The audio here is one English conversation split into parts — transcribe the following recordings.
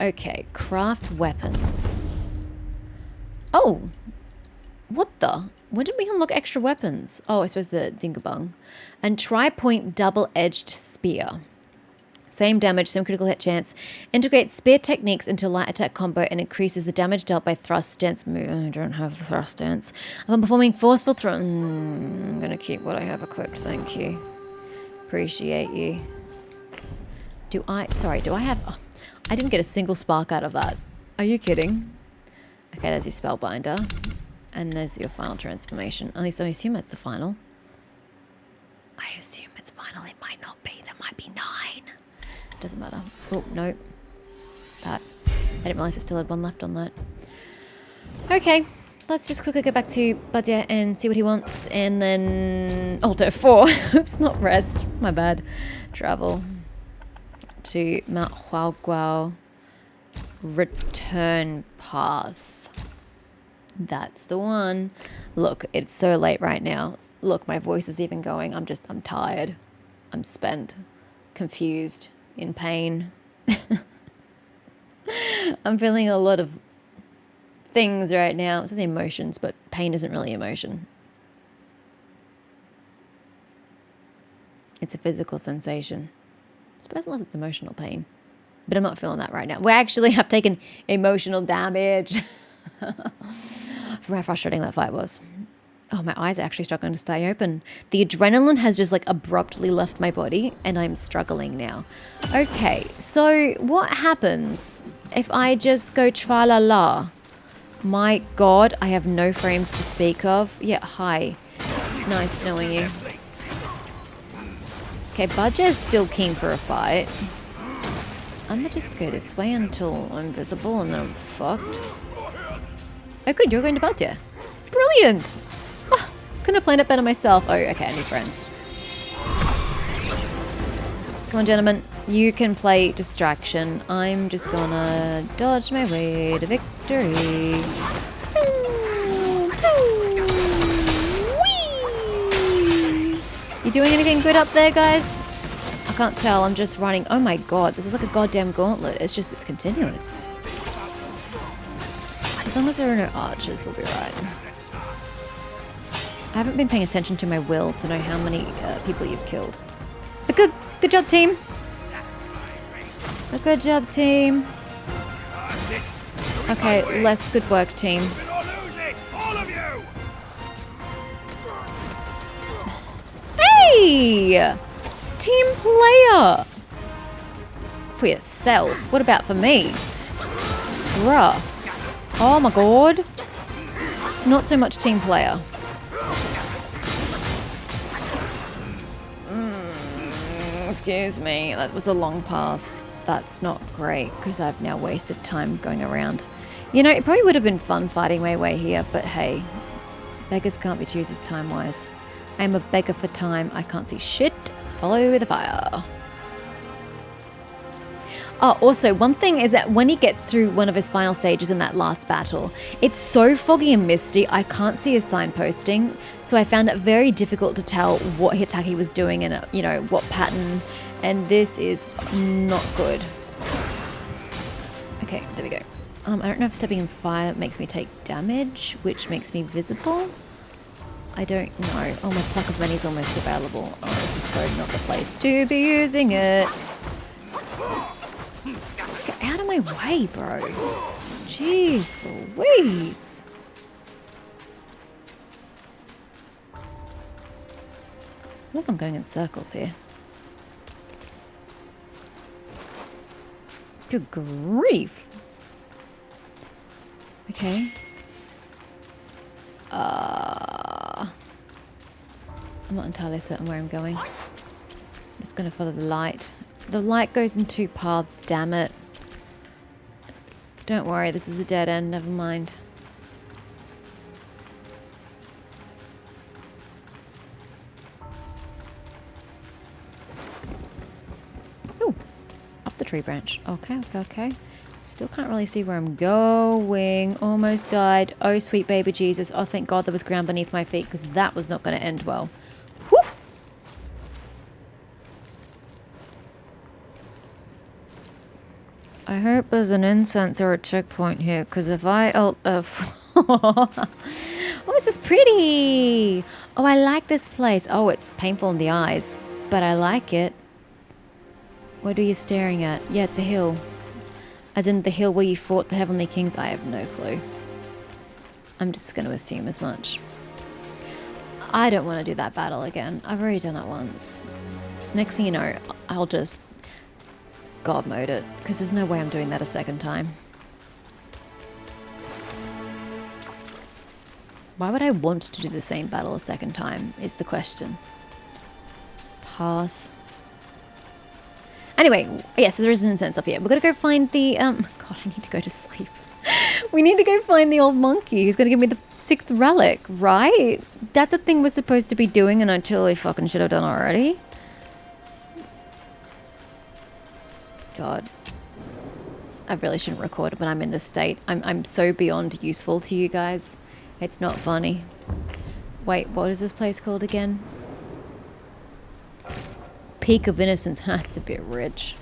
Okay, craft weapons. Oh! What the? When did we unlock extra weapons? Oh, I suppose the Dingabung. And tri-point double-edged spear. Same damage, same critical hit chance. Integrates spear techniques into light attack combo and increases the damage dealt by thrust stance move. I don't have thrust stance. Upon performing forceful throw. I'm gonna keep what I have equipped, thank you. Appreciate you. Do I have... Oh, I didn't get a single spark out of that. Are you kidding? Okay, there's your spellbinder. And there's your final transformation. At least I assume that's the final. I assume it's final. It might not be. There might be 9. Doesn't matter. Oh, no. That. I didn't realize I still had 1 left on that. Okay. Let's just quickly go back to Badia and see what he wants. And then... Alto 4. Oops, not rest. My bad. Travel to Mount Huaoguao. Return path. That's the one. Look, it's so late right now. Look, my voice is even going. I'm tired. I'm spent. Confused. In pain. I'm feeling a lot of things right now. It says emotions, but pain isn't really emotion. It's a physical sensation. I suppose unless it's emotional pain. But I'm not feeling that right now. We actually have taken emotional damage. From how frustrating that fight was. Oh, my eyes are actually struggling to stay open. The adrenaline has just like abruptly left my body and I'm struggling now. Okay, so what happens if I just go tra-la-la? My god, I have no frames to speak of. Yeah, hi. Nice knowing you. Okay, Budget's still keen for a fight. I'm gonna just go this way until I'm visible and then I'm fucked. Oh good, you're going to Badia. Brilliant! Oh, couldn't have planned it better myself. Oh, okay, I need friends. Come on, gentlemen. You can play distraction. I'm just gonna dodge my way to victory. Whee! You doing anything good up there, guys? I can't tell. I'm just running. Oh my god, this is like a goddamn gauntlet. It's continuous. As long as there are no archers, we'll be right. I haven't been paying attention to my will to know how many people you've killed. But good job, team. Good job, team. Okay, less good work, team. Hey! Team player! For yourself. What about for me? Bruh. Oh my god. Not so much team player. Excuse me. That was a long path. That's not great because I've now wasted time going around. You know, it probably would have been fun fighting my way here, but hey. Beggars can't be choosers time-wise. I'm a beggar for time. I can't see shit. Follow the fire. Oh, also, one thing is that when he gets through one of his final stages in that last battle, it's so foggy and misty, I can't see his signposting. So I found it very difficult to tell what attack he was doing and, you know, what pattern. And this is not good. Okay, there we go. I don't know if stepping in fire makes me take damage, which makes me visible. I don't know. Oh, my Pluck of Many's almost available. Oh, this is so not the place to be using it. Get out of my way, bro. Jeez Louise. Look, I'm going in circles here. Good grief. Okay. I'm not entirely certain where I'm going. I'm just going to follow the light. The light goes in 2 paths, damn it. Don't worry, this is a dead end, never mind. Ooh, up the tree branch. Okay. Still can't really see where I'm going. Almost died. Oh, sweet baby Jesus. Oh, thank God there was ground beneath my feet because that was not going to end well. Whew. I hope there's an incense or a checkpoint here, because if I... Oh, this is pretty! Oh, I like this place. Oh, it's painful in the eyes, but I like it. What are you staring at? Yeah, it's a hill. As in the hill where you fought the Heavenly Kings? I have no clue. I'm just going to assume as much. I don't want to do that battle again. I've already done it once. Next thing you know, I'll just God mode it, because there's no way I'm doing that a second time. Why would I want to do the same battle a second time, is the question. Pass. Anyway, yes, there is an incense up here. We're gonna go find the, God, I need to go to sleep. We need to go find the old monkey who's gonna give me the 6th relic, right? That's a thing we're supposed to be doing and I totally fucking should have done already. God. I really shouldn't record it when I'm in this state. I'm so beyond useful to you guys. It's not funny. Wait, what is this place called again? Peak of Innocence. That's a bit rich.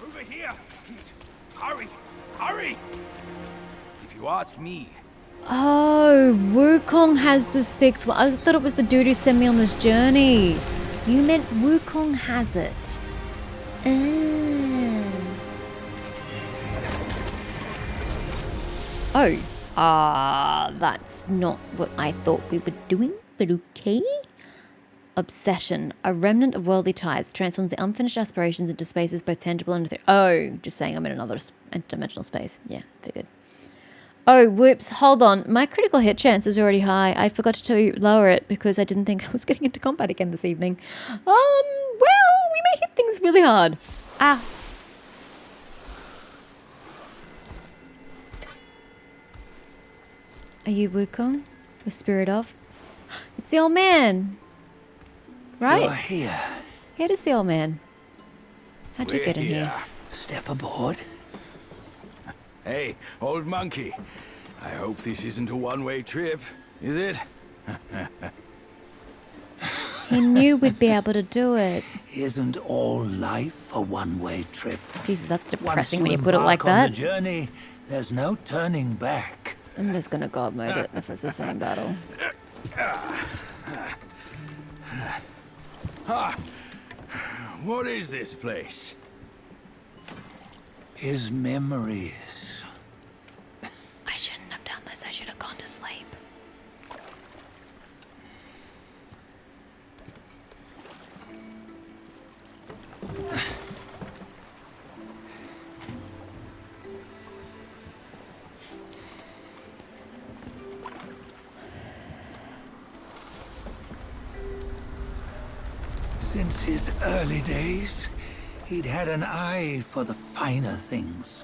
Over here, kid. Hurry, hurry. If you ask me. Oh, Wukong has the 6th one. I thought it was the dude who sent me on this journey. You meant Wukong has it. Oh, that's not what I thought we were doing, but okay. Obsession, a remnant of worldly ties, transforms the unfinished aspirations into spaces both tangible and ethereal. Oh, just saying I'm in another dimensional space. Yeah, figured. Oh, whoops, hold on. My critical hit chance is already high. I forgot to lower it because I didn't think I was getting into combat again this evening. Well, we may hit things really hard. Ah. Are you Wukong? The spirit of? It's the old man. Right? You're here. Yeah, it is the old man. How'd you get in here? Step aboard. Hey, old monkey. I hope this isn't a one-way trip, is it? He knew we'd be able to do it. Isn't all life a one-way trip? Jesus, that's depressing Once when you put it like embark on that. the journey, there's no turning back. I'm just gonna God mode it if it's the same battle. What is this place? His memories. I shouldn't have done this. I should have gone to sleep. Since his early days, he'd had an eye for the finer things,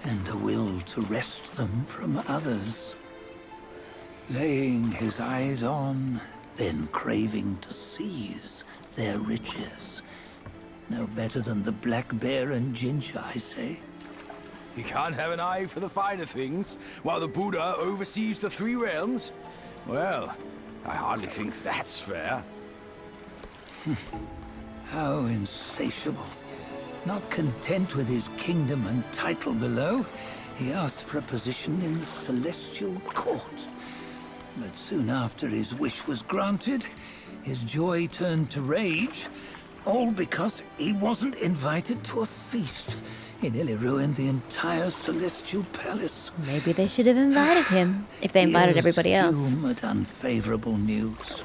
and a will to wrest them from others. Laying his eyes on, then craving to seize their riches. No better than the black bear and Jinja, I say. You can't have an eye for the finer things, while the Buddha oversees the 3 realms? Well, I hardly think that's fair. How insatiable. Not content with his kingdom and title below, he asked for a position in the celestial court. But soon after his wish was granted, his joy turned to rage, all because he wasn't invited to a feast. He nearly ruined the entire celestial palace. Maybe they should have invited him if they invited everybody else. Fume at unfavorable news.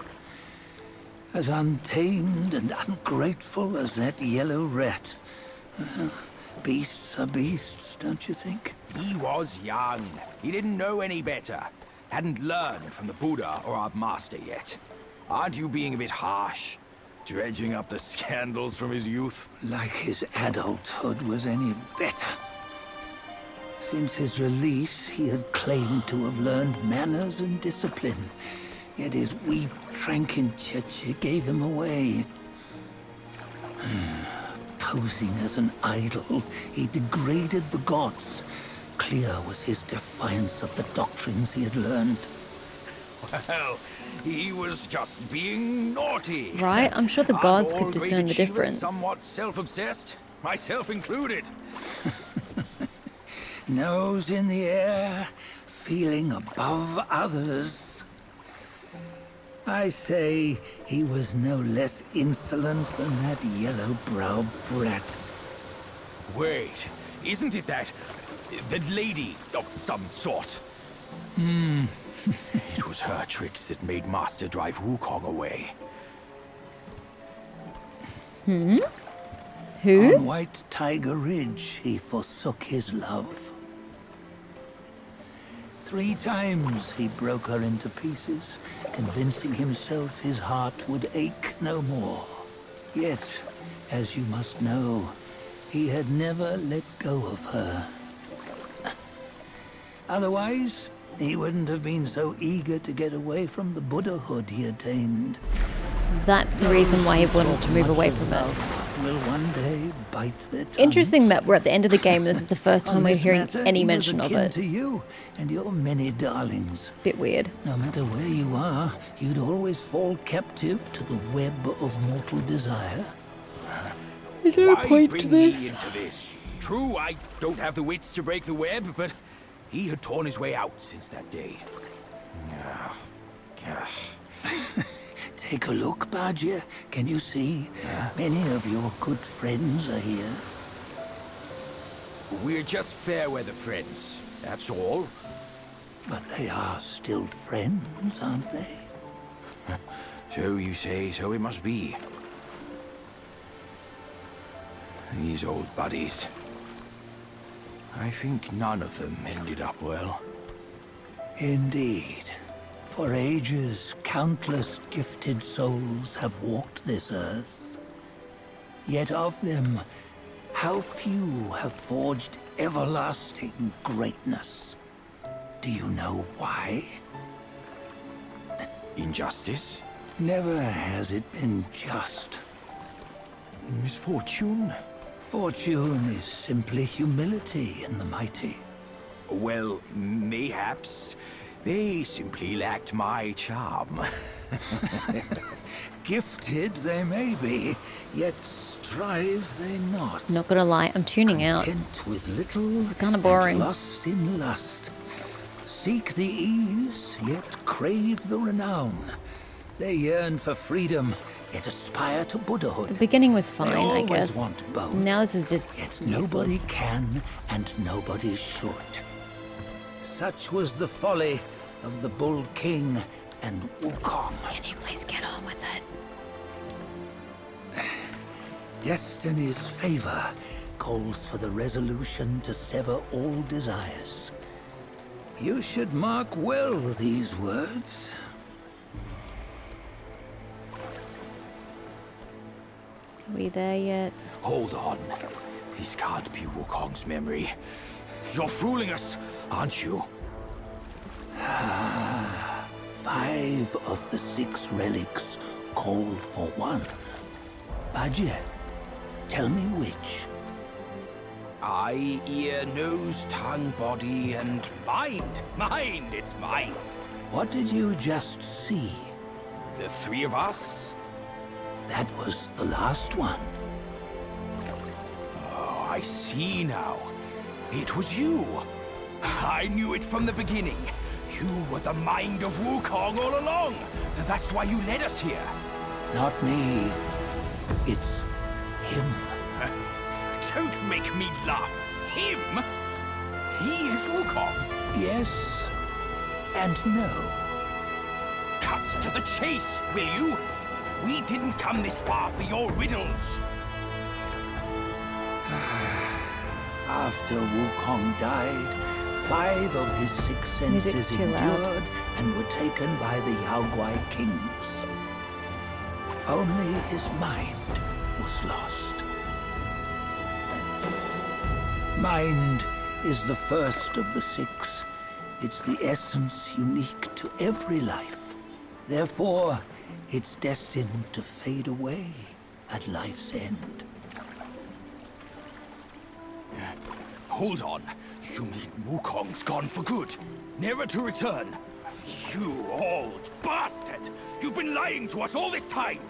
As untamed and ungrateful as that yellow rat. Well, beasts are beasts, don't you think? He was young. He didn't know any better. Hadn't learned from the Buddha or our master yet. Aren't you being a bit harsh? Dredging up the scandals from his youth? Like his adulthood was any better. Since his release, he had claimed to have learned manners and discipline. Yet his weak Frankenchurch gave him away. Posing as an idol, he degraded the gods. Clear was his defiance of the doctrines he had learned. Well, he was just being naughty. Right? I'm sure the Aren't gods all could great discern the achievers difference. Somewhat self-obsessed, myself included. Nose in the air, feeling above others. I say he was no less insolent than that yellow-browed brat. Wait, isn't it that lady of some sort? It was her tricks that made Master drive Wukong away. Who? On White Tiger Ridge, he forsook his love. 3 times he broke her into pieces, convincing himself his heart would ache no more. Yet, as you must know, he had never let go of her. Otherwise, he wouldn't have been so eager to get away from the Buddhahood he attained. So that's the reason why he wanted to move away from it. Will one day bite their tongues. Interesting that we're at the end of the game. This is the first time On we're this hearing matter, any he was mention of akin it. to you and your many darlings. Bit weird. No matter where you are, you'd always fall captive to the web of mortal desire. Is there a Why point bring to me this? into this? True, I don't have the wits to break the web, but he had torn his way out since that day. Take a look, Badger. Can you see? Many of your good friends are here. We're just fair weather friends, that's all. But they are still friends, aren't they? So you say, so it must be. These old buddies. I think none of them ended up well. Indeed. For ages, countless gifted souls have walked this earth. Yet of them, how few have forged everlasting greatness? Do you know why? Injustice? Never has it been just. Misfortune? Fortune is simply humility in the mighty. Well, mayhaps. They simply lacked my charm. Gifted they may be, yet strive they not. Not gonna lie, I'm tuning out. Content with little, It's kinda boring. and lost in lust. Seek the ease, yet crave the renown. They yearn for freedom, yet aspire to Buddhahood. The beginning was They fine, I always guess. want both. Now this is just Yet nobody useless. can, and nobody should. Such was the folly of the Bull King and Wukong. Can you please get on with it? Destiny's favor calls for the resolution to sever all desires. You should mark well these words. Are we there yet? Hold on. This can't be Wukong's memory. You're fooling us, aren't you? 5 of the 6 relics call for one. Badger, tell me which. Eye, ear, nose, tongue, body, and mind. Mind, it's mind. What did you just see? The 3 of us? That was the last one. Oh, I see now. It was you. I knew it from the beginning. You were the mind of Wukong all along. That's why you led us here. Not me. It's him. Don't make me laugh. Him? He is Wukong. Yes and no. Cut to the chase, will you? We didn't come this far for your riddles. After Wukong died, 5 of his 6 Music's senses too loud. endured and were taken by the Yaoguai kings. Only his mind was lost. Mind is the first of the 6. It's the essence unique to every life. Therefore, it's destined to fade away at life's end. Hold on. You mean Wukong's gone for good? Never to return? You old bastard! You've been lying to us all this time!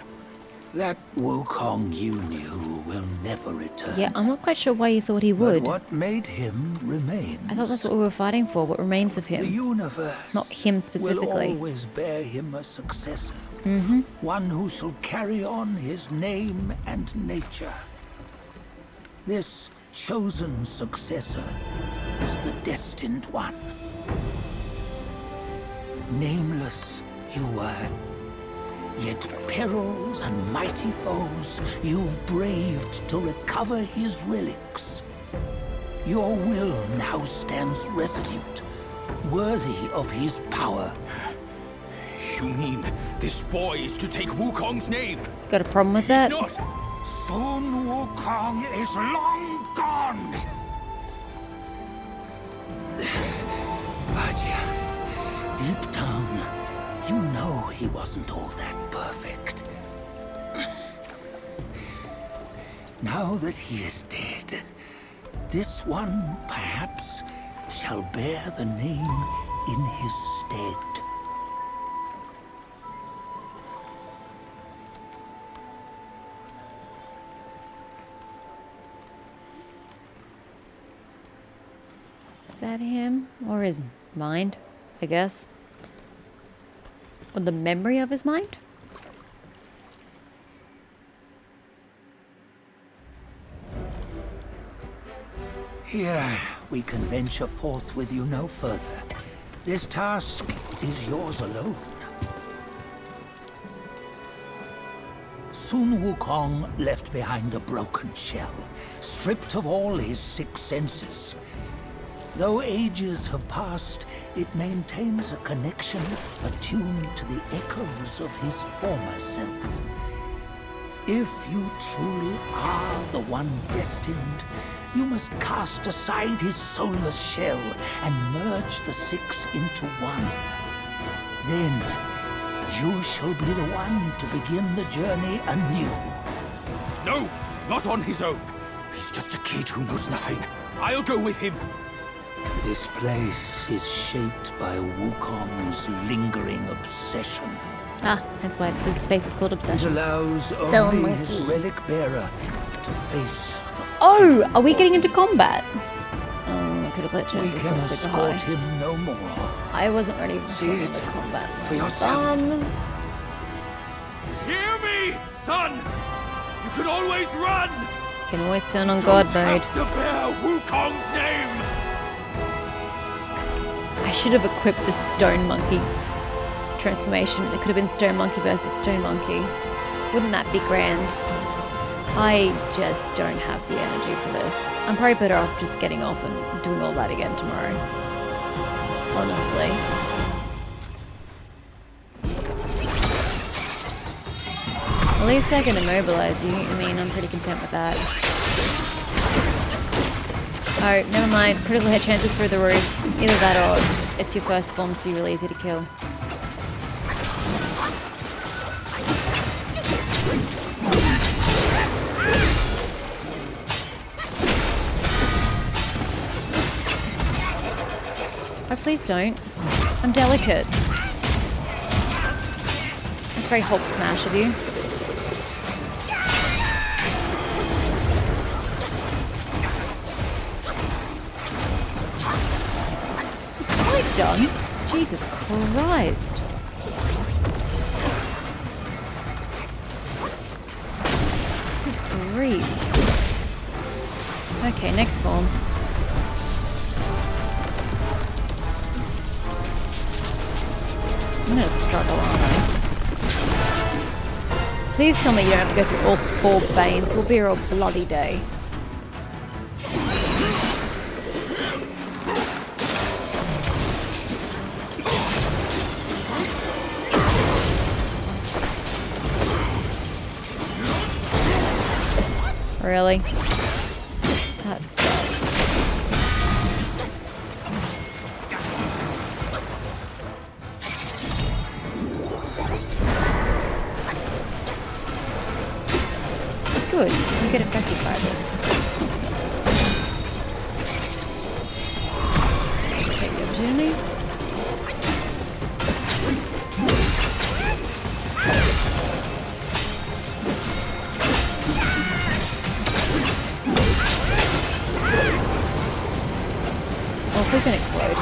That Wukong you knew will never return. Yeah, I'm not quite sure why you thought he would. But what made him remain? I thought that's what we were fighting for, what remains of The him. universe Not him specifically. will always bear him a successor. Mm-hmm. One who shall carry on his name and nature. This chosen successor is the Destined One. Nameless you were, yet perils and mighty foes you've braved to recover his relics. Your will now stands resolute, worthy of his power. You mean this boy is to take Wukong's name? Got a problem with that? He's not! Sun Wukong is long gone! Bajia, deep down, you know he wasn't all that perfect. Now that he is dead, this one, perhaps, shall bear the name in his stead. Is that him? Or his mind, I guess? Or the memory of his mind? Here, we can venture forth with you no further. This task is yours alone. Sun Wukong left behind a broken shell, stripped of all his 6 senses. Though ages have passed, it maintains a connection attuned to the echoes of his former self. If you truly are the one destined, you must cast aside his soulless shell and merge the 6 into one. Then, you shall be the one to begin the journey anew. No! Not on his own! He's just a kid who knows nothing. I'll go with him! This place is shaped by Wukong's lingering obsession. Ah, that's why this space is called It Obsession. allows Stone only his monkey. relic bearer to face the Oh, are we getting into combat? Oh, critical hit We chance is can still super escort high. him no more. I wasn't ready for See it the combat. for yourself. Hear me, son! You can always run! Can always turn on God Don't mode. have to bear Wukong's name! I should have equipped the Stone Monkey transformation. It could have been Stone Monkey versus Stone Monkey. Wouldn't that be grand? I just don't have the energy for this. I'm probably better off just getting off and doing all that again tomorrow. Honestly. At least I can immobilize you. I mean, I'm pretty content with that. Oh, never mind. Critical hit chances through the roof. Either that or it's your first form, so you're really easy to kill. Oh, please don't. I'm delicate. That's very Hulk smash of you. Done? Jesus Christ. Good grief. Okay, next form. I'm gonna struggle, aren't I? Please tell me you don't have to go through all 4 Banes. We'll be here all bloody day. Really? That sucks. Good. You get affected by this. Take the opportunity. please don't explode.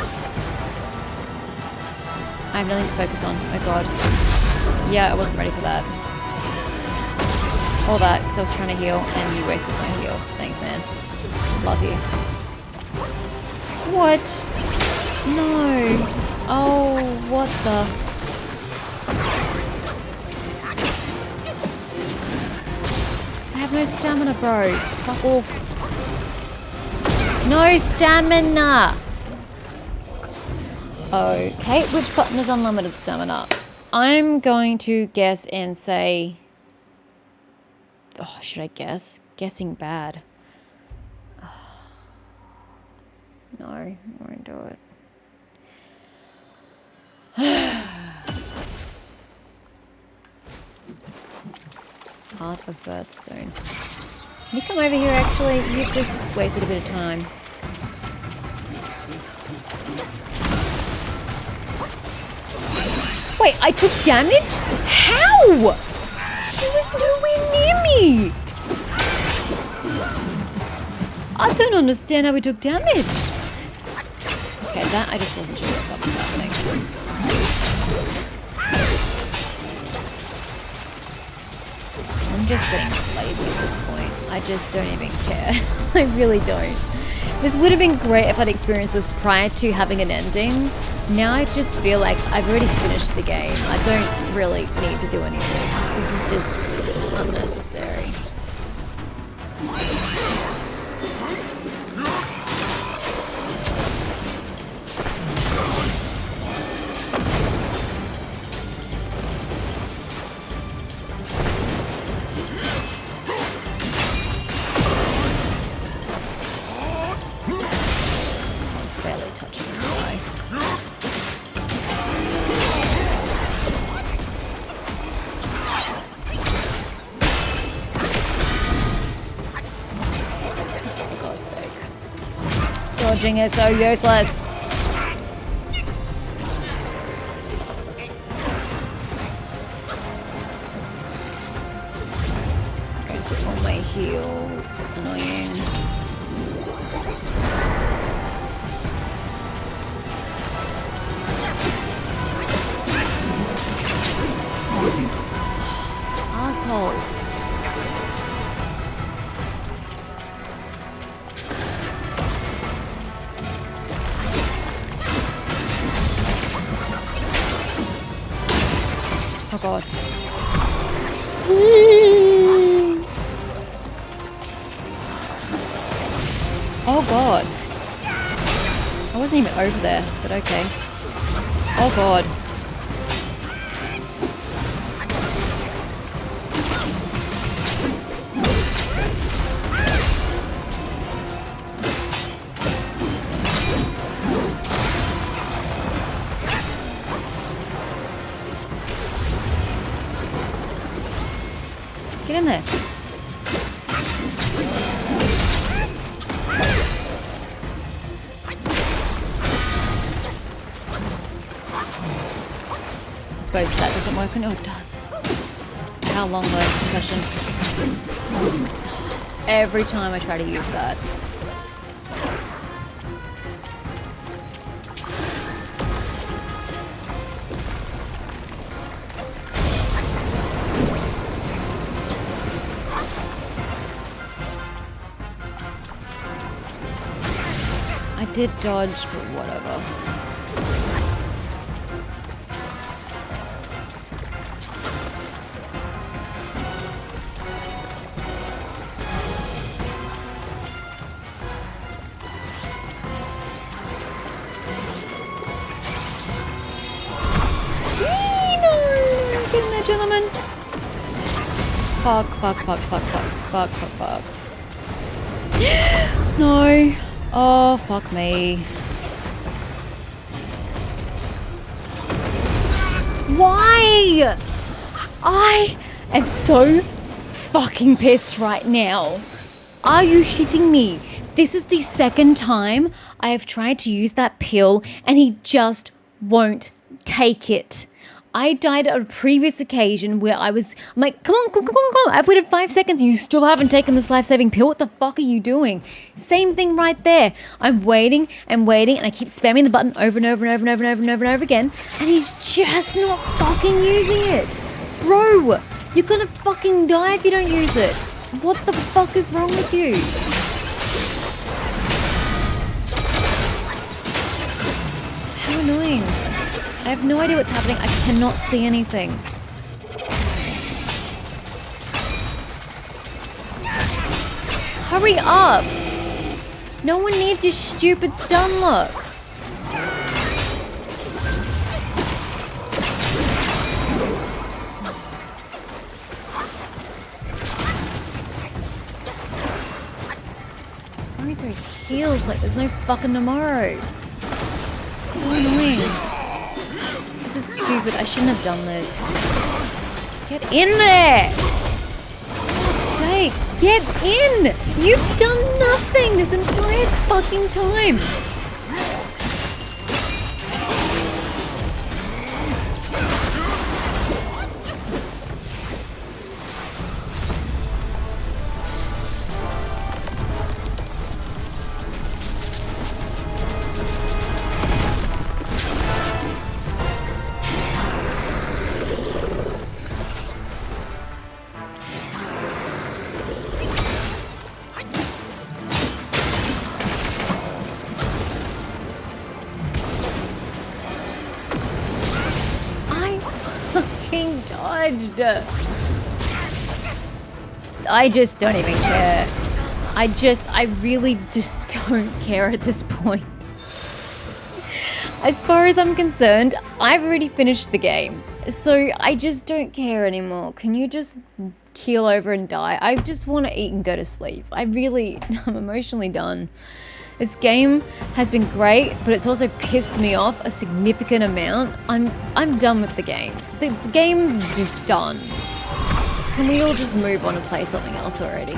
I have nothing to focus on. Oh god. Yeah, I wasn't ready for that. All that, because I was trying to heal, and you wasted my heal. Thanks, man. Love you. What? No. Oh, what the... I have no stamina, bro. Fuck off. No stamina! Okay, which button is unlimited stamina? I'm going to guess and say... Oh, should I guess? Guessing bad. No, I won't do it. Heart of Birthstone. Can you come over here, actually? You've just wasted a bit of time. Wait, I took damage? How? He was nowhere near me! I don't understand how he took damage. Okay, that I just wasn't sure what was happening. I'm just getting lazy at this point. I just don't even care. I really don't. This would have been great if I'd experienced this prior to having an ending. Now I just feel like I've already finished the game. I don't really need to do any of this. This is just unnecessary. Barely touching this guy. For God's sake. Dodging is so useless. Going for all my heals. Annoying. Asshole. Oh god. Oh god. I wasn't even over there, but okay. Oh god. Get in there. I suppose that doesn't work. No, it does. How long though? Question. Every time I try to use that. I did dodge, but whatever. No! Get in there, gentlemen! Fuck, fuck, fuck, fuck, fuck, fuck, fuck, fuck. No! Oh, fuck me. Why? I am so fucking pissed right now. Are you shitting me? This is the second time I have tried to use that pill and he just won't take it. I died at a previous occasion where I'm like, come on, come on, come on, come on. I've waited 5 seconds and you still haven't taken this life-saving pill. What the fuck are you doing? Same thing right there. I'm waiting and waiting and I keep spamming the button over and over and over and over and over and over and over again. And he's just not fucking using it. Bro, you're gonna fucking die if you don't use it. What the fuck is wrong with you? How annoying. I have no idea what's happening. I cannot see anything. Hurry up! No one needs your stupid stun lock. Hurry through heals like there's no fucking tomorrow. So annoying. This is stupid. I shouldn't have done this. Get in there! For God's sake, get in! You've done nothing this entire fucking time. Dodged. I just don't even care. I really just don't care at this point. As far as I'm concerned, I've already finished the game. So I just don't care anymore. Can you just keel over and die? I just want to eat and go to sleep. I'm emotionally done. This game has been great, but it's also pissed me off a significant amount. I'm done with the game. The game's just done. Can we all just move on and play something else already?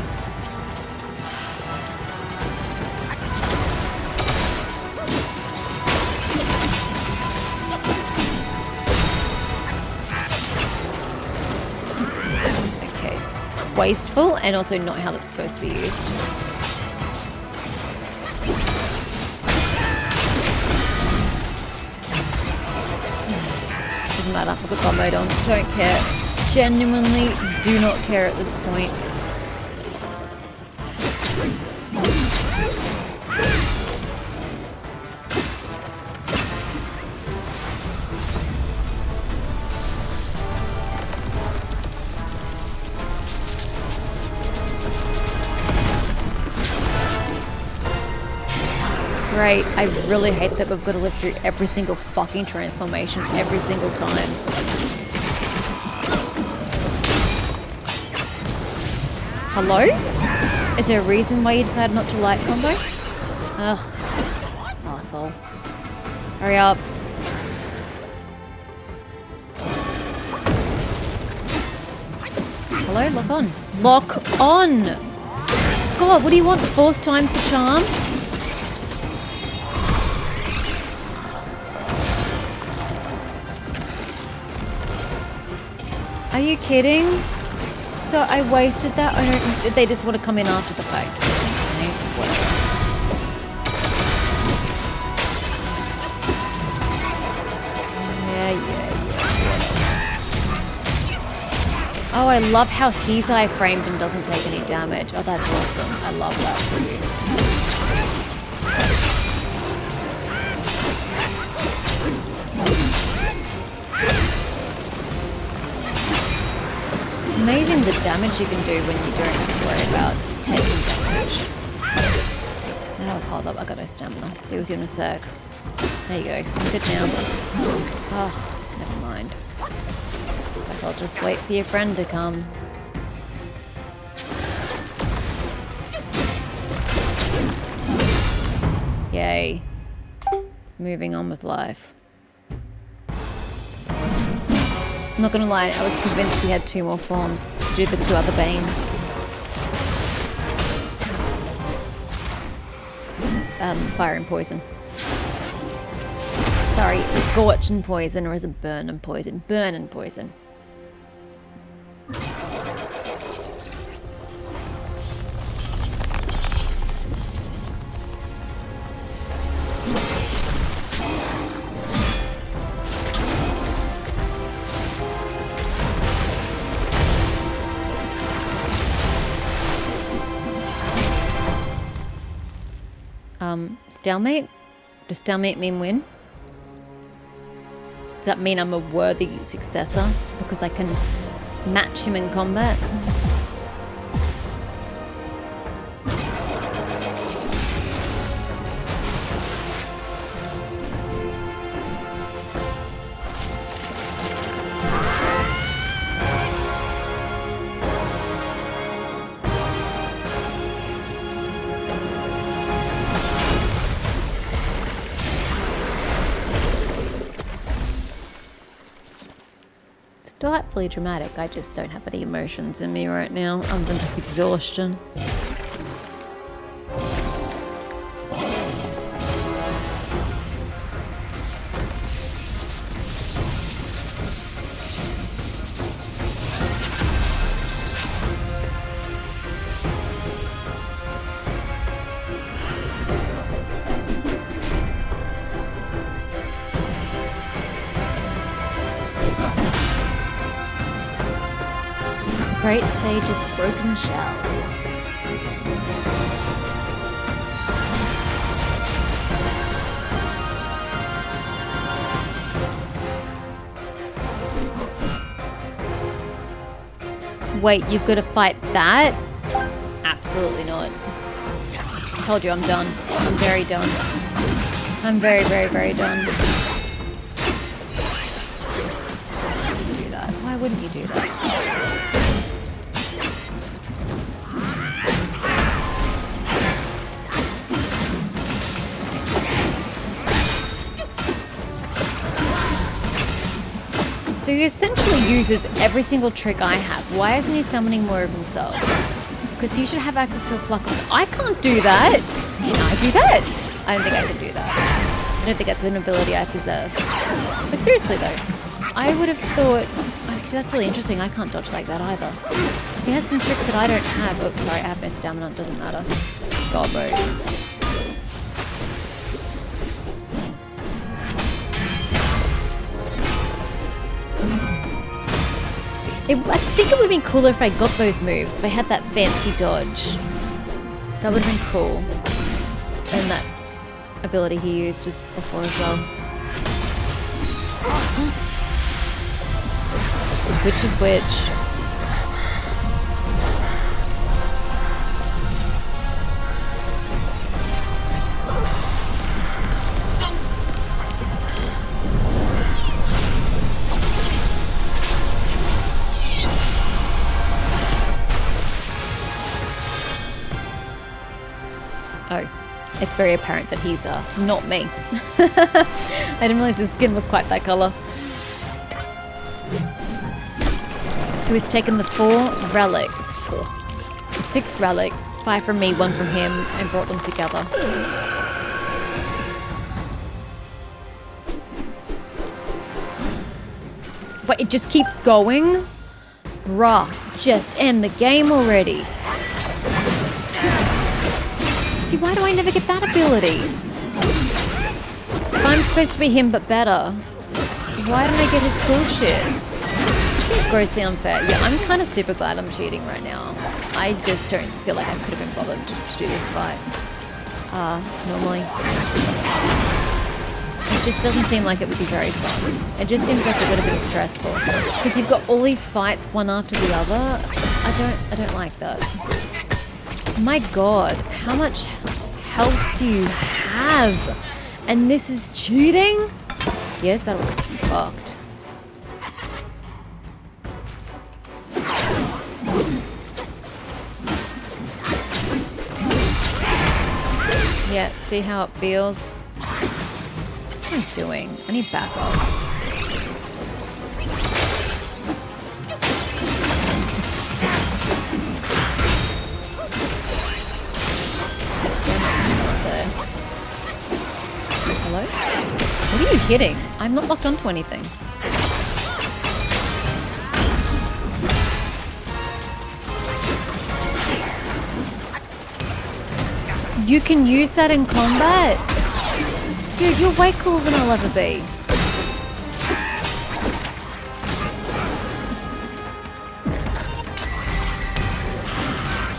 Okay. Wasteful and also not how that's supposed to be used. Doesn't matter. I've got combo on. Don't care. Genuinely do not care at this point. Great. I really hate that we've got to live through every single fucking transformation every single time. Hello? Is there a reason why you decided not to like combo? Ugh. Arsehole. Hurry up. Hello? Lock on. Lock on! God, what do you want? The 4th time's the charm? Are you kidding? So I wasted that? Oh no, they just want to come in after the fact. Okay, whatever. Yeah. Oh, I love how he's iframed and doesn't take any damage. Oh, that's awesome. I love that for you. Amazing the damage you can do when you don't have to worry about taking damage. Oh, hold up, I got no stamina. Be with you in a sec. There you go. I'm good now. Oh, never mind. Guess I'll just wait for your friend to come. Yay. Moving on with life. I'm not gonna lie, I was convinced he had 2 more forms to do the 2 other Banes. Fire and poison. Sorry, scorching poison, or is it burning poison? Burning poison. Stalemate? Does stalemate mean win? Does that mean I'm a worthy successor because I can match him in combat? Delightfully dramatic. I just don't have any emotions in me right now other than just exhaustion. Great Sage's broken shell. Wait, you've got to fight that? Absolutely not. Told you I'm done. I'm very done. I'm very, very, very done. Why would you do that? Why wouldn't you do that? So he essentially uses every single trick I have. Why isn't he summoning more of himself? Because he should have access to a pluck of... I can't do that! Can I do that? I don't think I can do that. I don't think that's an ability I possess. But seriously though, I would have thought... Actually, that's really interesting. I can't dodge like that either. He has some tricks that I don't have. Oops, sorry, I have no stamina. It doesn't matter. God mode. I think it would have been cooler if I got those moves, if I had that fancy dodge. That would have been cool. And that ability he used just before as well. Which is which? It's very apparent that he's not me. I didn't realize his skin was quite that color. So he's taken the 6 relics, 5 from me, 1 from him, and brought them together. But it just keeps going? Bruh, just end the game already. See, why do I never get that ability? If I'm supposed to be him but better, why don't I get his cool shit? It seems grossly unfair. Yeah, I'm kind of super glad I'm cheating right now. I just don't feel like I could have been bothered to do this fight. Normally. It just doesn't seem like it would be very fun. It just seems like it would have been stressful. Because you've got all these fights one after the other. I don't like that. My god, how much health do you have? And this is cheating? Yeah, this battle was fucked. Yeah, see how it feels? What am I doing? I need backup. Hello? What are you kidding. I'm not locked onto anything. You can use that in combat? Dude, you're way cooler than I'll ever be.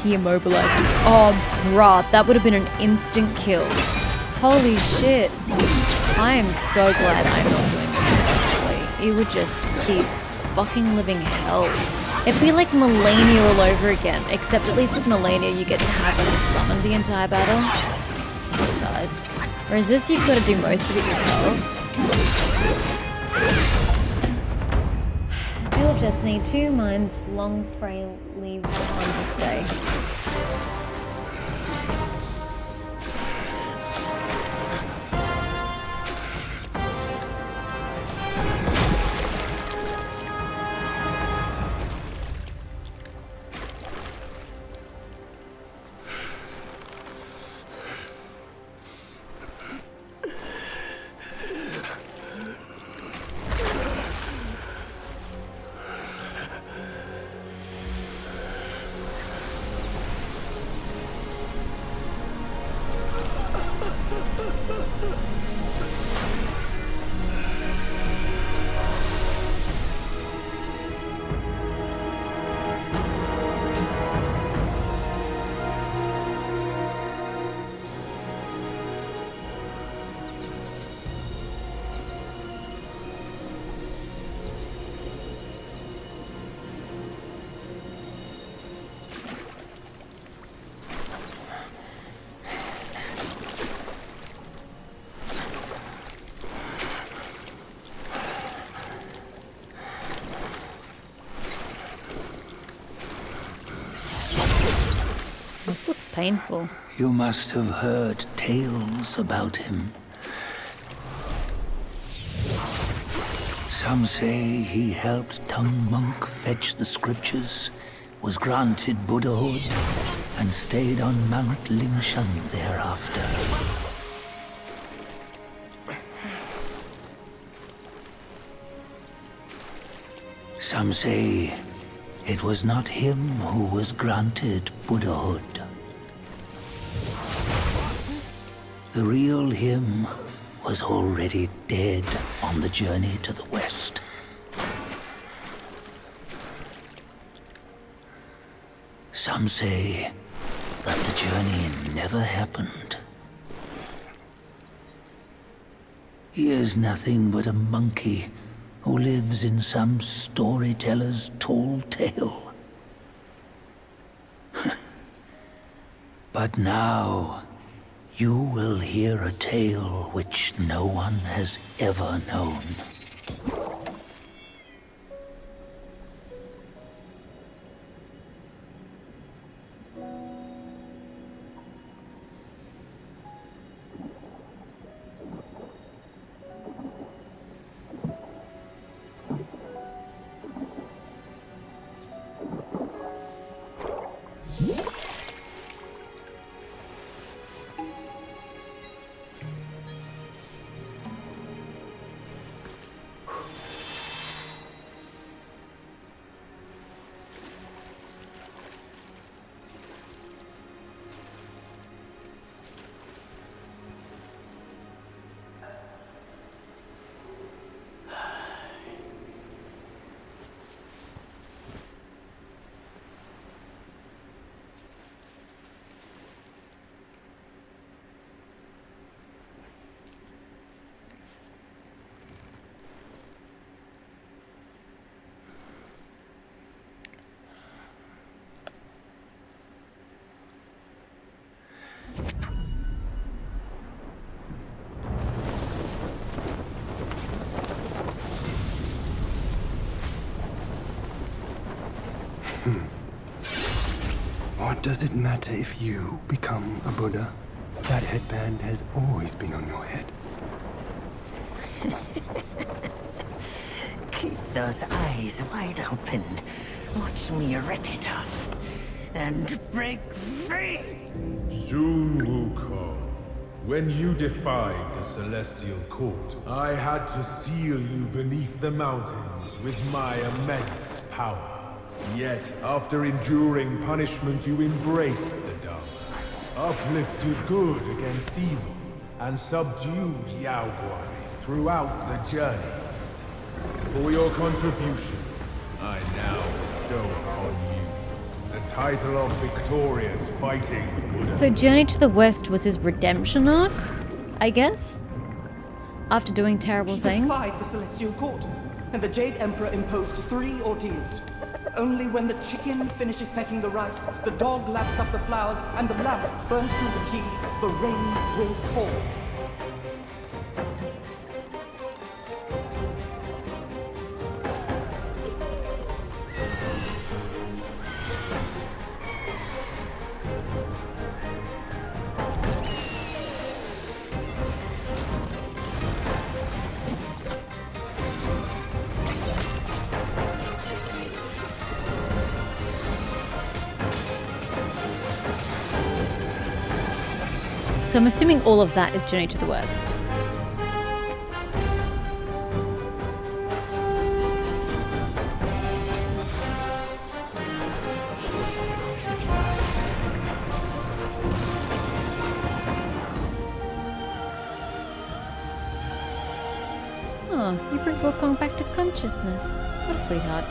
He immobilizes. Oh, bruh, that would have been an instant kill. Holy shit. I am so glad I'm not doing this correctly. It would just be fucking living hell. It'd be like Melania all over again, except at least with Melania you get to have her summon the entire battle. Guys. Whereas this you've got to do most of it yourself. Wheel of Destiny, 2 mines, long frail leaves on to stay. This looks painful. You must have heard tales about him. Some say he helped Tung Monk fetch the scriptures, was granted Buddhahood, and stayed on Mount Lingshan thereafter. Some say it was not him who was granted Buddhahood. The real him was already dead on the journey to the west. Some say that the journey never happened. He is nothing but a monkey who lives in some storyteller's tall tale. But now, you will hear a tale which no one has ever known. What does it matter if you become a Buddha? That headband has always been on your head. Keep those eyes wide open. Watch me rip it off and break free. Soon, Wukong. When you defied the Celestial Court, I had to seal you beneath the mountains with my immense power. Yet, after enduring punishment, you embraced the Dharma, uplifted good against evil, and subdued Yaoguais throughout the journey. For your contribution, I now bestow upon you the title of Victorious Fighting Buddha. So Journey to the West was his redemption arc, I guess? After doing terrible things? Defied the Celestial Court, and the Jade Emperor imposed 3 ordeals. Only when the chicken finishes pecking the rice, the dog laps up the flowers, and the lamp burns through the key, the rain will fall. So I'm assuming all of that is Journey to the West. Oh, you bring Wukong back to consciousness. What a sweetheart.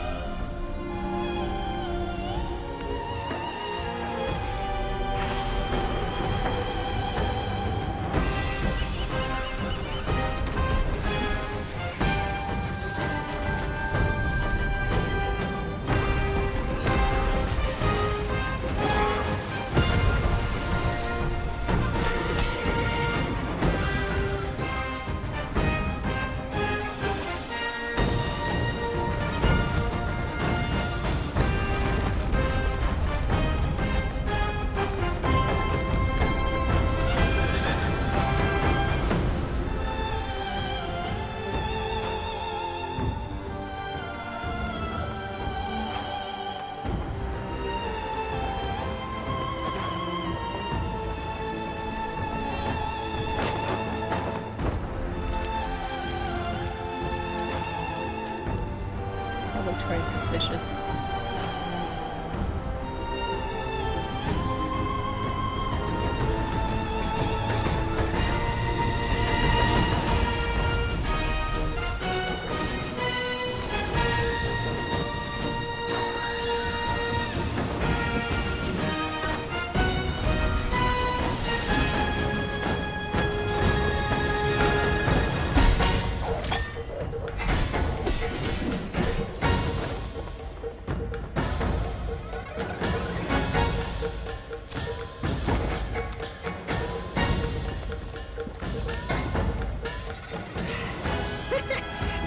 Very suspicious.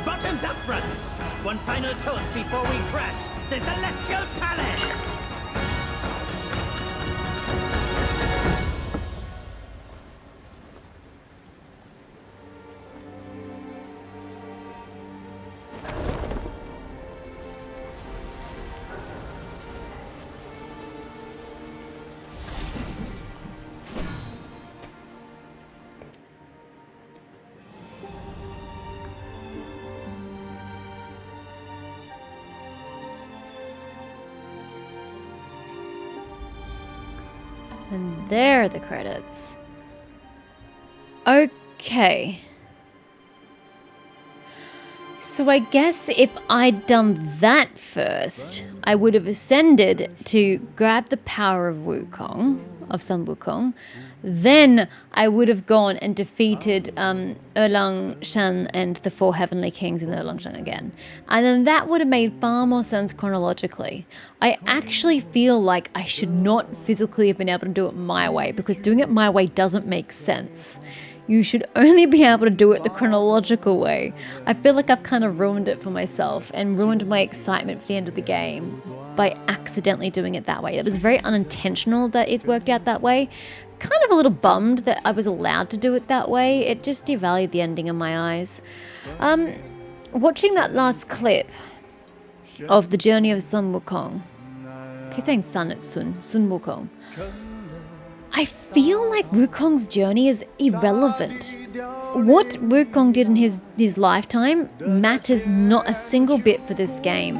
Bottoms up, brothers! One final toast before we crash the Celestial Palace! And there are the credits. Okay. So I guess if I'd done that first, I would have ascended to grab the power of Wukong, of Sun Wukong. Then I would have gone and defeated Erlang Shan and the 4 Heavenly Kings in Erlang Shan again. And then that would have made far more sense chronologically. I actually feel like I should not physically have been able to do it my way, because doing it my way doesn't make sense. You should only be able to do it the chronological way. I feel like I've kind of ruined it for myself and ruined my excitement for the end of the game by accidentally doing it that way. It was very unintentional that it worked out that way. Kind of a little bummed that I was allowed to do it that way. It just devalued the ending in my eyes. Watching that last clip of the journey of Sun Wukong. I keep saying Sun, it's Sun Wukong. I feel like Wukong's journey is irrelevant. What Wukong did in his lifetime matters not a single bit for this game.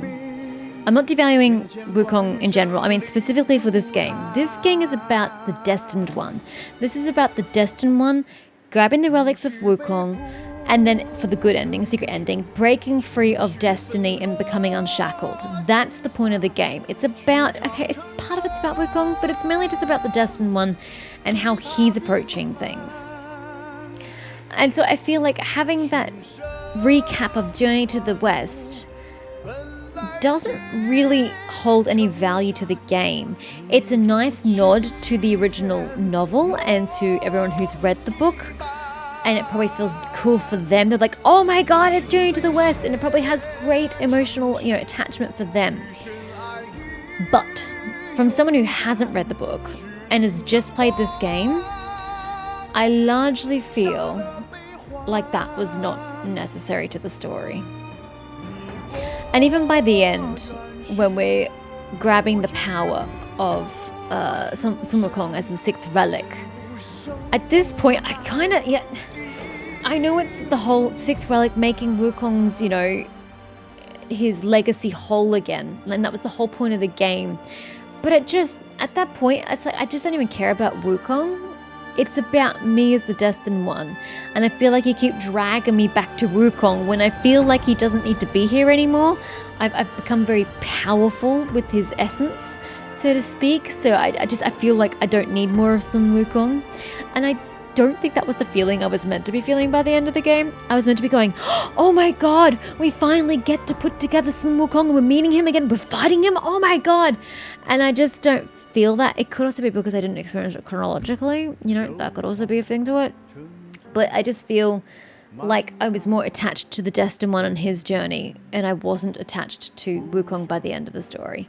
I'm not devaluing Wukong in general, I mean specifically for this game. This game is about the Destined One. This is about the Destined One grabbing the relics of Wukong, and then for the good ending, secret ending, breaking free of destiny and becoming unshackled. That's the point of the game. It's about, okay, it's part of it's about Wukong, but it's mainly just about the Destined One and how he's approaching things. And so I feel like having that recap of Journey to the West doesn't really hold any value to the game. It's a nice nod to the original novel and to everyone who's read the book. And it probably feels cool for them. They're like, oh my god, it's Journey to the West. And it probably has great emotional, attachment for them. But from someone who hasn't read the book and has just played this game, I largely feel like that was not necessary to the story. And even by the end, when we're grabbing the power of Sun Wukong as the 6th relic, at this point, I know it's the whole 6th relic making Wukong's, his legacy whole again. And that was the whole point of the game. But at that point, it's like, I just don't even care about Wukong. It's about me as the Destined One. And I feel like you keep dragging me back to Wukong when I feel like he doesn't need to be here anymore. I've become very powerful with his essence, so to speak. So I feel like I don't need more of Sun Wukong. And I don't think that was the feeling I was meant to be feeling by the end of the game. I was meant to be going, oh my god, we finally get to put together Sun Wukong and we're meeting him again, we're fighting him, oh my god. And I just don't feel that. It could also be because I didn't experience it chronologically, that could also be a thing to it. But I just feel like I was more attached to the Destined One and his journey, and I wasn't attached to Wukong by the end of the story.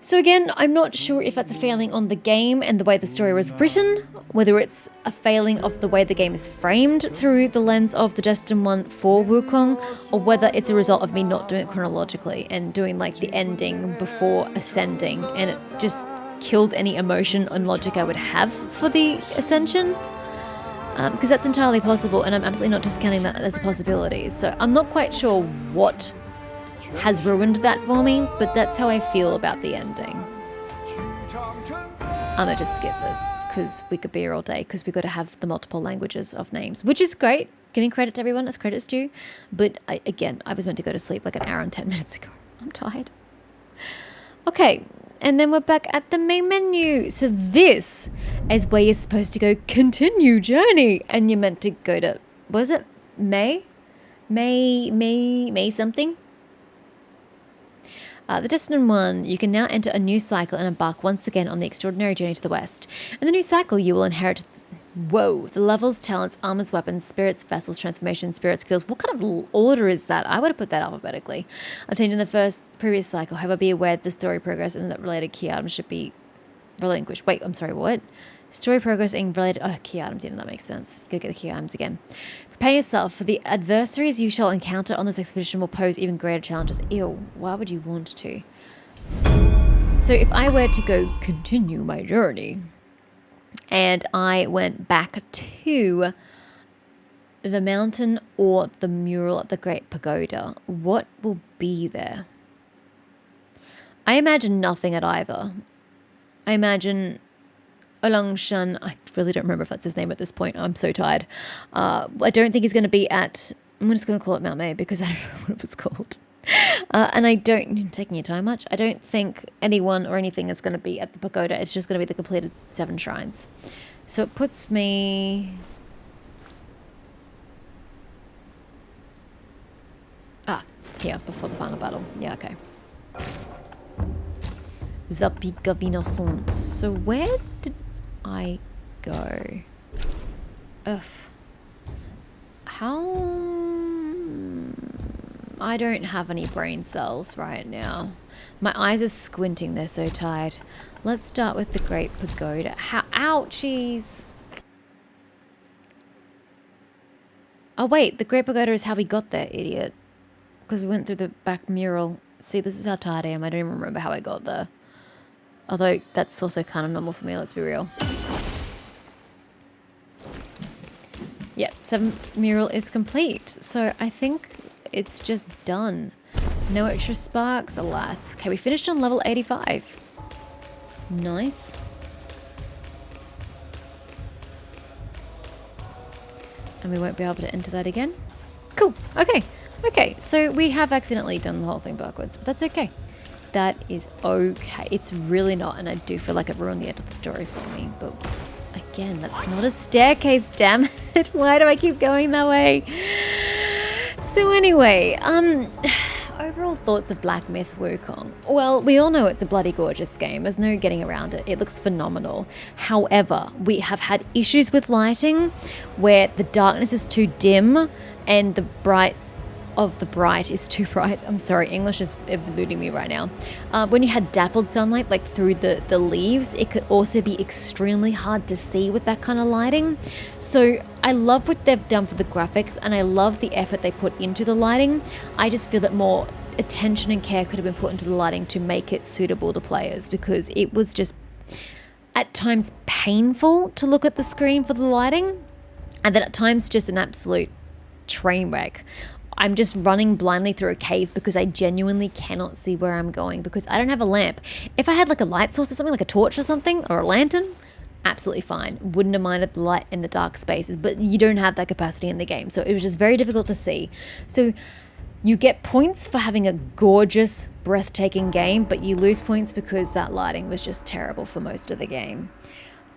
So again, I'm not sure if that's a failing on the game and the way the story was written, whether it's a failing of the way the game is framed through the lens of the Destined One for Wukong, or whether it's a result of me not doing it chronologically and doing like the ending before ascending, and it just killed any emotion and logic I would have for the ascension. Because that's entirely possible, and I'm absolutely not discounting that as a possibility. So I'm not quite sure what has ruined that for me, but that's how I feel about the ending. I'm gonna just skip this because we could be here all day, because we got to have the multiple languages of names, which is great. Giving credit to everyone as credit's due. But I was meant to go to sleep like an hour and 10 minutes ago. I'm tired. Okay, and then we're back at the main menu. So this is where you're supposed to go continue journey, and you're meant to go to, was it May something? The Destined One, you can now enter a new cycle and embark once again on the extraordinary journey to the West. In the new cycle, you will inherit, the levels, talents, armors, weapons, spirits, vessels, transformation, spirit skills. What kind of order is that? I would have put that alphabetically. Obtained in the previous cycle. However, be aware the story progress and that related key items should be relinquished. Wait, I'm sorry, what? Story progress and related, key items, that makes sense. You gotta get the key items again. Prepare yourself, for the adversaries you shall encounter on this expedition will pose even greater challenges. Ew, why would you want to? So if I were to go continue my journey, and I went back to the mountain or the mural at the Great Pagoda, what will be there? I imagine nothing at either. I imagine Olangshan, I really don't remember if that's his name at this point. I'm so tired. I don't think he's going to be at, I'm just going to call it Mount May because I don't know what it was called. And I don't, taking your time much, I don't think anyone or anything is going to be at the pagoda. It's just going to be the completed 7 shrines. So it puts me... here, before the final battle. Yeah, okay. Zapika Vinoson. So where did I go? Ugh. How... I don't have any brain cells right now. My eyes are squinting, they're so tired. Let's start with the Great Pagoda. Ouchies! Oh wait, the Great Pagoda is how we got there, idiot. Because we went through the back mural. See, this is how tired I am. I don't even remember how I got there. Although, that's also kind of normal for me, let's be real. 7th mural is complete. So I think it's just done. No extra sparks, alas. Okay, we finished on level 85. Nice. And we won't be able to enter that again. Cool. Okay. Okay, so we have accidentally done the whole thing backwards, but that's okay. That is okay. It's really not, and I do feel like it ruined the end of the story for me. But again, that's not a staircase, damn it. Why do I keep going that way? So anyway, overall thoughts of Black Myth Wukong. Well, we all know it's a bloody gorgeous game. There's no getting around it. It looks phenomenal. However, we have had issues with lighting where the darkness is too dim and the bright of the bright is too bright. I'm sorry, English is eluding me right now. When you had dappled sunlight like through the leaves, it could also be extremely hard to see with that kind of lighting. So I love what they've done for the graphics and I love the effort they put into the lighting. I just feel that more attention and care could have been put into the lighting to make it suitable to players, because it was just at times painful to look at the screen for the lighting, and then at times just an absolute train wreck. I'm just running blindly through a cave because I genuinely cannot see where I'm going because I don't have a lamp. If I had like a light source or something, like a torch or something, or a lantern, absolutely fine. Wouldn't have minded the light in the dark spaces, but you don't have that capacity in the game. So it was just very difficult to see. So you get points for having a gorgeous, breathtaking game, but you lose points because that lighting was just terrible for most of the game.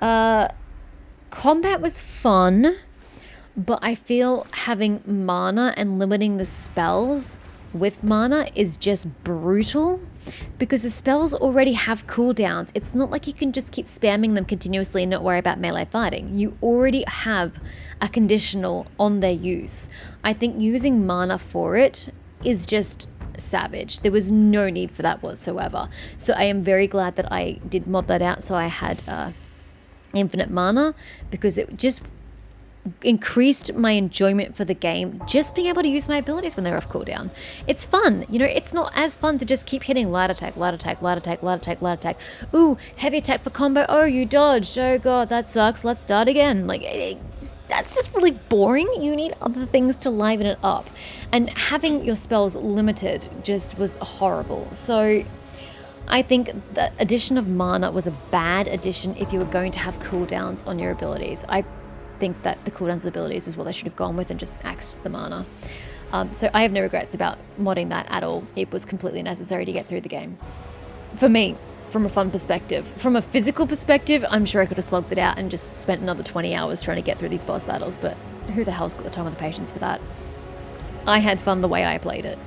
Combat was fun. But I feel having mana and limiting the spells with mana is just brutal because the spells already have cooldowns. It's not like you can just keep spamming them continuously and not worry about melee fighting. You already have a conditional on their use. I think using mana for it is just savage. There was no need for that whatsoever. So I am very glad that I did mod that out so I had infinite mana, because it just increased my enjoyment for the game, just being able to use my abilities when they're off cooldown. It's fun, you know. It's not as fun to just keep hitting light attack, light attack, light attack, light attack, light attack. Ooh, heavy attack for combo. Oh, you dodged. Oh god, that sucks. Let's start again. Like, that's just really boring. You need other things to liven it up, and having your spells limited just was horrible. So I think the addition of mana was a bad addition if you were going to have cooldowns on your abilities. I think that the cooldowns of the abilities is what they should have gone with and just axed the mana. So I have no regrets about modding that at all. It was completely necessary to get through the game. For me, from a fun perspective. From a physical perspective, I'm sure I could have slugged it out and just spent another 20 hours trying to get through these boss battles, but who the hell's got the time or the patience for that? I had fun the way I played it.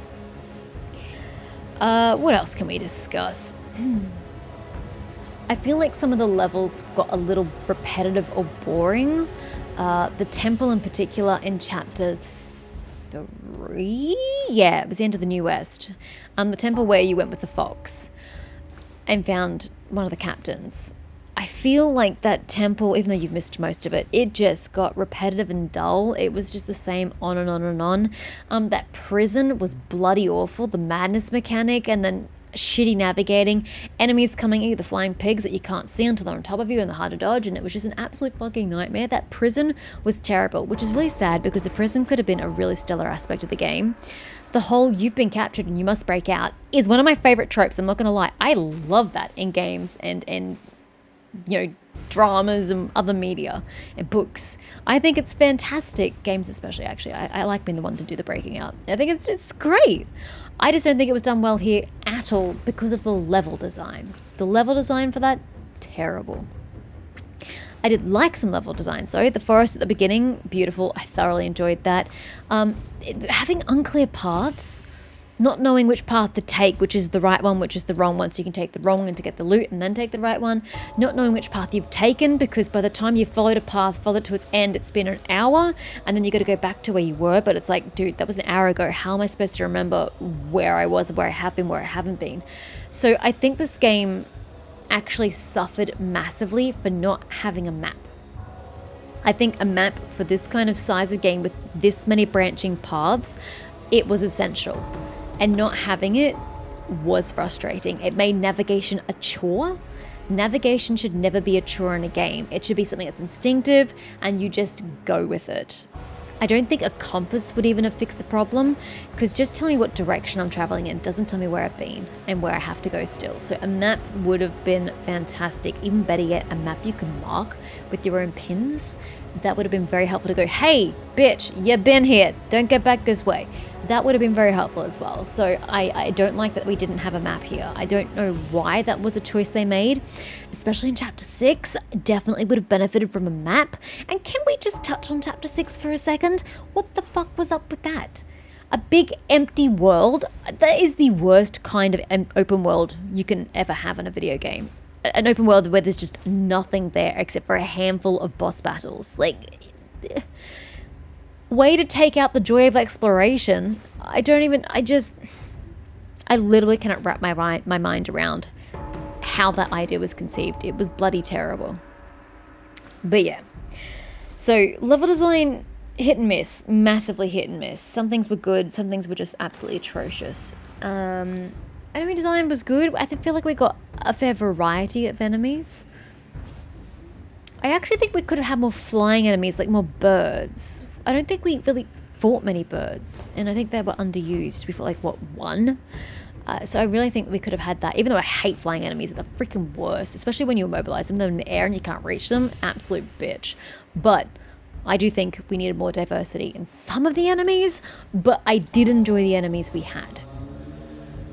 What else can we discuss? I feel like some of the levels got a little repetitive or boring. The temple in particular in chapter 3? Yeah, it was the end of the New West. The temple where you went with the fox and found one of the captains. I feel like that temple, even though you've missed most of it, it just got repetitive and dull. It was just the same on and on and on. That prison was bloody awful. The madness mechanic and then shitty navigating, enemies coming at you, the flying pigs that you can't see until they're on top of you and they're hard to dodge, and it was just an absolute fucking nightmare. That prison was terrible, which is really sad because the prison could have been a really stellar aspect of the game. The whole you've been captured and you must break out is one of my favorite tropes. I'm not gonna lie, I love that in games and you know, dramas and other media and books. I think it's fantastic. Games especially, actually. I like being the one to do the breaking out. I think it's great. I just don't think it was done well here at all because of the level design. The level design for that, terrible. I did like some level designs though. The forest at the beginning, beautiful. I thoroughly enjoyed that. Having unclear paths, not knowing which path to take, which is the right one, which is the wrong one, so you can take the wrong one to get the loot and then take the right one. Not knowing which path you've taken, because by the time you've followed a path, followed to its end, it's been an hour, and then you got to go back to where you were, but it's like, dude, that was an hour ago. How am I supposed to remember where I was, where I have been, where I haven't been? So I think this game actually suffered massively for not having a map. I think a map for this kind of size of game with this many branching paths, it was essential. And not having it was frustrating. It made navigation a chore. Navigation should never be a chore in a game. It should be something that's instinctive and you just go with it. I don't think a compass would even have fixed the problem, because just telling me what direction I'm traveling in doesn't tell me where I've been and where I have to go still. So a map would have been fantastic. Even better yet, a map you can mark with your own pins. That would have been very helpful to go, hey, bitch, you've been here. Don't get back this way. That would have been very helpful as well. So I don't like that we didn't have a map here. I don't know why that was a choice they made, especially in Chapter 6. Definitely would have benefited from a map. And can we just touch on Chapter 6 for a second? What the fuck was up with that? A big empty world? That is the worst kind of open world you can ever have in a video game. An open world where there's just nothing there except for a handful of boss battles. Like, way to take out the joy of exploration. I literally cannot wrap my mind around how that idea was conceived. It was bloody terrible. But yeah. So, level design, hit and miss. Massively hit and miss. Some things were good, some things were just absolutely atrocious. Enemy design was good. I feel like we got a fair variety of enemies. I actually think we could have had more flying enemies, like more birds. I don't think we really fought many birds, and I think they were underused. We fought like, what, one? So I really think we could have had that, even though I hate flying enemies. They're the freaking worst, especially when you immobilize them. They're in the air and you can't reach them. Absolute bitch. But I do think we needed more diversity in some of the enemies, but I did enjoy the enemies we had.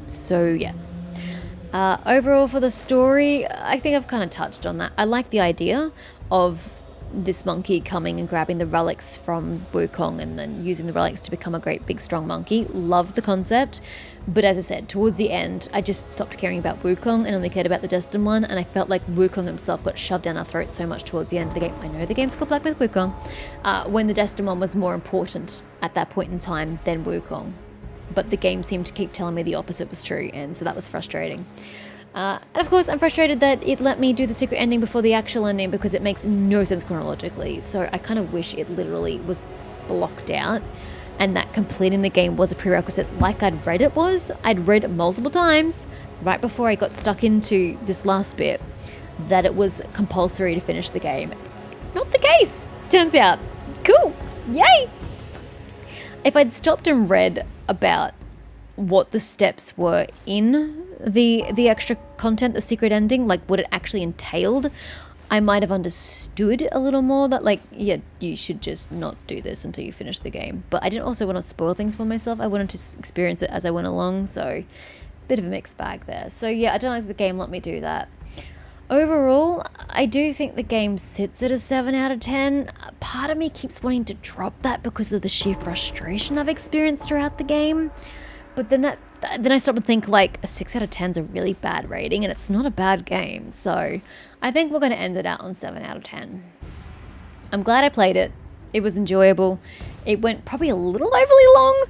So yeah. Overall for the story, I think I've kind of touched on that. I like the idea of this monkey coming and grabbing the relics from Wukong and then using the relics to become a great big strong monkey. Love the concept. But as I said, towards the end, I just stopped caring about Wukong and only cared about the Destined One, and I felt like Wukong himself got shoved down our throats so much towards the end of the game. I know the game's called Black Myth Wukong, when the Destined One was more important at that point in time than Wukong. But the game seemed to keep telling me the opposite was true, and so that was frustrating. And of course, I'm frustrated that it let me do the secret ending before the actual ending because it makes no sense chronologically. So I kind of wish it literally was blocked out and that completing the game was a prerequisite like I'd read it was. I'd read it multiple times right before I got stuck into this last bit that it was compulsory to finish the game. Not the case, turns out. Cool, yay! If I'd stopped and read about what the steps were in the extra content, the secret ending, like what it actually entailed, I might have understood a little more that, like, yeah, you should just not do this until you finish the game. But I didn't also want to spoil things for myself. I wanted to experience it as I went along, so bit of a mixed bag there. So yeah, I don't like the game let me do that. Overall, I do think the game sits at a 7 out of 10. Part of me keeps wanting to drop that because of the sheer frustration I've experienced throughout the game. But then I stop and think, like, a 6 out of 10 is a really bad rating, and it's not a bad game. So I think we're going to end it out on 7 out of 10. I'm glad I played it. It was enjoyable. It went probably a little overly long,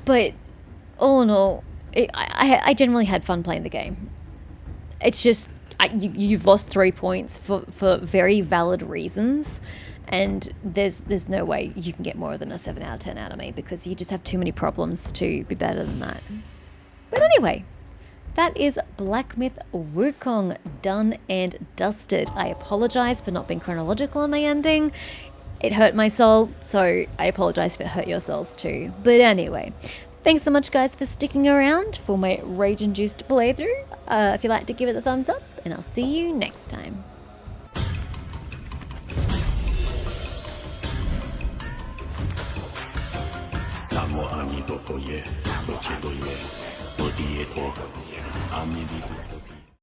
but all in all, I generally had fun playing the game. It's just, you've lost 3 points for very valid reasons. And there's no way you can get more than a 7 out of 10 out of me because you just have too many problems to be better than that. But anyway, that is Black Myth Wukong done and dusted. I apologize for not being chronological on my ending. It hurt my soul, so I apologize if it hurt your souls too. But anyway, thanks so much guys for sticking around for my rage-induced playthrough. If you like to give it a thumbs up, and I'll see you next time. 南无阿弥陀佛耶，佛切多耶，佛地耶陀，阿弥陀佛。